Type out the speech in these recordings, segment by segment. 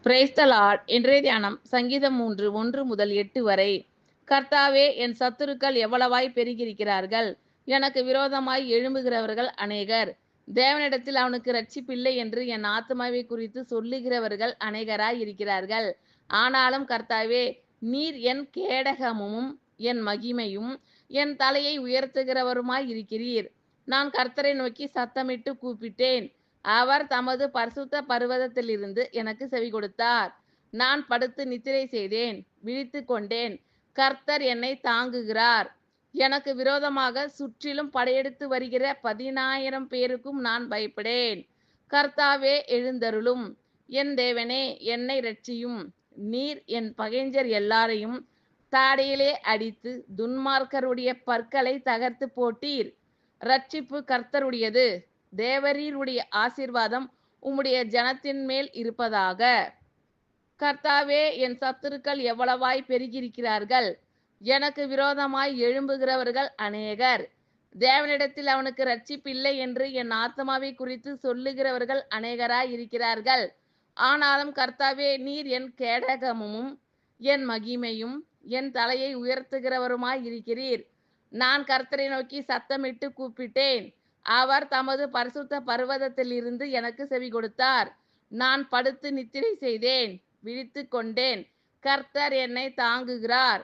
Praise the Lord. இன்றைய தியானம் சங்கீதம் 3 1 முதல் 8 வரை. கர்த்தாவே, என் சத்துருக்கள் எவ்வளவாய் பெருகியிருக்கிறார்கள்! எனக்கு விரோதமாய் எழும்புகிறவர்கள் அநேகர். தேவனிடத்தில் அவனுக்கு இரட்சிப்பில்லை என்று என் ஆத்துமாவை குறித்து சொல்லுகிறவர்கள் அநேகராய் இருக்கிறார்கள். ஆனாலும் கர்த்தாவே, நீர் என் கேடகமும் என் மகிமையும் என் தலையை உயர்த்துகிறவருமாய் இருக்கிறீர். நான் கர்த்தரை நோக்கி சத்தமிட்டு கூப்பிட்டேன். அவர் தமது பரிசுத்த பர்வதத்திலிருந்து எனக்கு செவி கொடுத்தார். நான் படுத்து நித்திரை செய்தேன், விழித்து கொண்டேன். கர்த்தர் என்னை தாங்குகிறார். எனக்கு விரோதமாக சுற்றிலும் படையெடுத்து வருகிற 10,000 பேருக்கும் நான் பயப்படேன். கர்த்தாவே, எழுந்தருளும். என் தேவனே, என்னை இரட்சியும். நீர் என் பகைஞர் எல்லாரையும் தாடையிலே அடித்து துன்மார்க்கருடைய பற்களை தகர்த்து போட்டீர். இரட்சிப்பு கர்த்தருடையது. தேவரீருடைய ஆசீர்வாதம் உம்முடைய ஜனத்தின் மேல் இருப்பதாக. கர்த்தாவே, என் சத்துருக்கள் எவ்வளவாய் பெருகியிருக்கிறார்கள்! எனக்கு விரோதமாய் எழும்புகிறவர்கள் அநேகர். தேவனிடத்தில் அவனுக்கு இரட்சிப்பில்லை என்று என் ஆத்துமாவை குறித்து சொல்லுகிறவர்கள் அநேகராய் இருக்கிறார்கள். ஆனாலும் கர்த்தாவே, நீர் என் கேடகமும் என் மகிமையும் என் தலையை உயர்த்துகிறவருமாய் இருக்கிறீர். நான் கர்த்தரை நோக்கி சத்தமிட்டு கூப்பிட்டேன். அவர் தமது பரிசுத்த பர்வதத்திலிருந்து எனக்கு செவி கொடுத்தார். நான் படுத்து நித்திரை செய்தேன், விழித்து கொண்டேன். கர்த்தர் என்னை தாங்குகிறார்.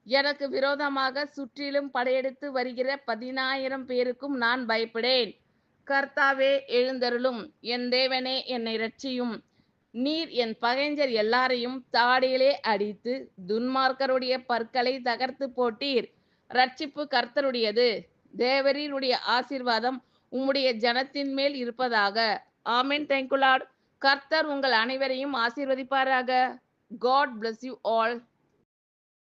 எனக்கு விரோதமாக சுற்றிலும் படையெடுத்து வருகிற 10,000 பேருக்கும் நான் பயப்படேன். கர்த்தாவே, எழுந்தருளும். என் தேவனே, என்னை இரட்சியும். நீர் என் பகைஞர் எல்லாரையும் தாடியிலே அடித்து துன்மார்க்கருடைய பற்களை தகர்த்து போட்டீர். இரட்சிப்பு கர்த்தருடையது. தேவரீருடைய ஆசீர்வாதம் உம்முடைய ஜனத்தின் மேல் இருப்பதாக. ஆமென். Thank you Lord. கர்த்தர் உங்கள் அனைவரையும் ஆசீர்வதிப்பாராக. God bless you all.